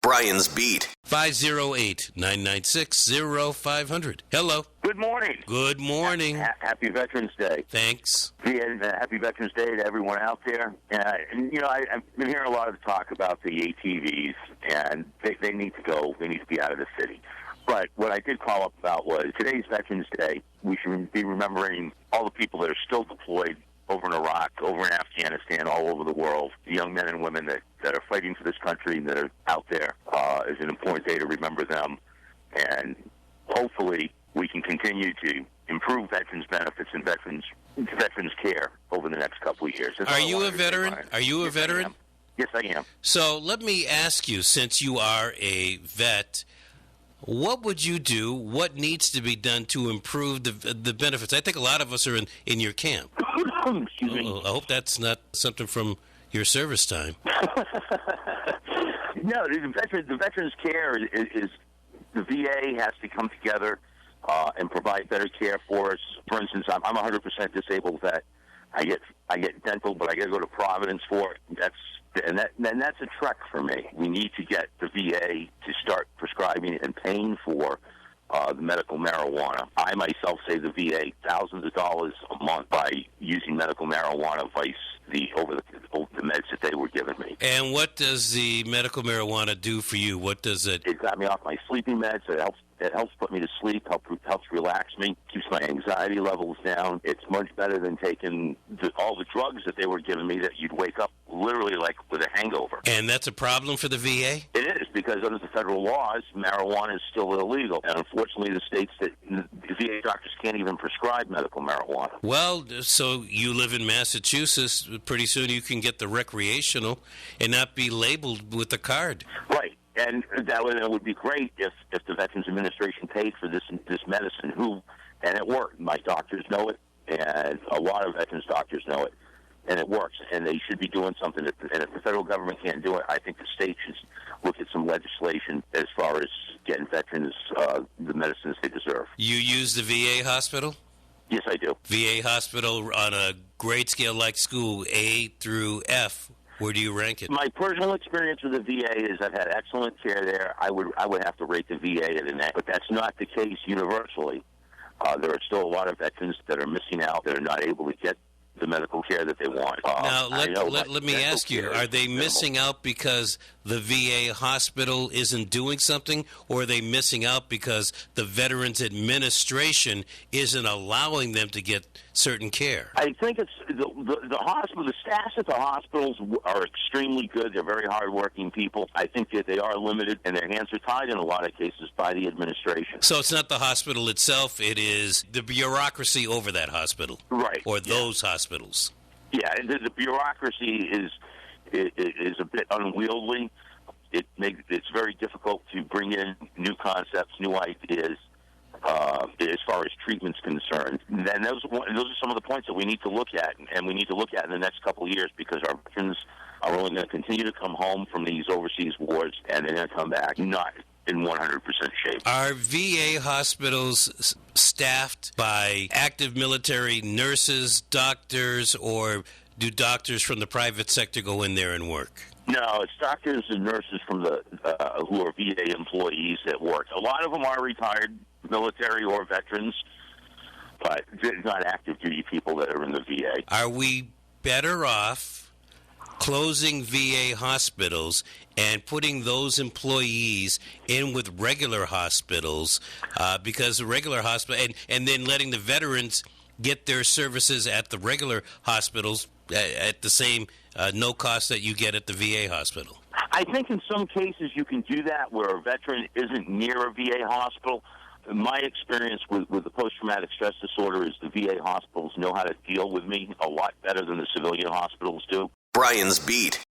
Brian's Beat. 508-996-0500. Hello. Good morning. Good morning. Happy Veterans Day. Thanks. And happy Veterans Day to everyone out there. And I've been hearing a lot of talk about the ATVs, and they need to go. They need to be out of the city. But what I did call up about was today's Veterans Day. We should be remembering all the people that are still deployed over in Iraq, over in Afghanistan, all over the world, the young men and women that are fighting for this country and that are out there. Is an important day to remember them. And hopefully we can continue to improve veterans' benefits and veterans care over the next couple of years. Are you a veteran? Are you a veteran? Yes, I am. So let me ask you, since you are a vet, what would you do? What needs to be done to improve the benefits? I think a lot of us are in your camp. Excuse me. I hope that's not something from your service time. No, the veterans care is the VA has to come together and provide better care for us. For instance, I'm 100% disabled vet. I get dental, but I got to go to Providence for it. That's a trek for me. We need to get the VA to start prescribing and paying for the medical marijuana. I myself save the VA thousands of dollars a month by using medical marijuana over the meds that they were giving me. And what does the medical marijuana do for you? What does it? It got me off my sleeping meds. It helps put me to sleep, helps relax me, keeps my anxiety levels down. It's much better than taking all the drugs that they were giving me that you'd wake up literally like with a hangover. And that's a problem for the VA? It is, because under the federal laws, marijuana is still illegal. And unfortunately, the states that the VA doctors can't even prescribe medical marijuana. Well, so you live in Massachusetts. Pretty soon you can get the recreational and not be labeled with the card. Right. And that would be great if the Veterans Administration paid for this medicine. And it worked. My doctors know it, and a lot of veterans doctors know it, and it works. And they should be doing something. And if the federal government can't do it, I think the state should look at some legislation as far as getting veterans the medicines they deserve. You use the VA hospital? Yes, I do. VA hospital on a grade scale like school, A through F. Where do you rank it? My personal experience with the VA is I've had excellent care there. I would have to rate the VA at an A, but that's not the case universally. There are still a lot of veterans that are missing out, that are not able to get the medical care that they want. Now, let me ask you, are they missing out because the VA hospital isn't doing something, or are they missing out because the Veterans Administration isn't allowing them to get certain care? I think it's the hospital, the staffs at the hospitals are extremely good. They're very hardworking people. I think that they are limited, and their hands are tied in a lot of cases by the administration. So it's not the hospital itself, it is the bureaucracy over that hospital. Right. Or those hospitals. Yeah, the bureaucracy is a bit unwieldy. It's very difficult to bring in new concepts, new ideas, as far as treatment's concerned. And those are some of the points that we need to look at, and we need to look at in the next couple of years, because our veterans are only going to continue to come home from these overseas wars, and they're going to come back not in 100% shape. Are VA hospitals staffed by active military nurses, doctors, or do doctors from the private sector go in there and work? No, it's doctors and nurses from who are VA employees that work. A lot of them are retired military or veterans, but they're not active duty people that are in the VA. Are we better off closing VA hospitals and putting those employees in with regular hospitals, because the regular hospital, and then letting the veterans get their services at the regular hospitals at the same no cost that you get at the VA hospital? I think in some cases you can do that where a veteran isn't near a VA hospital. My experience with the post-traumatic stress disorder is the VA hospitals know how to deal with me a lot better than the civilian hospitals do. Brian's Beat.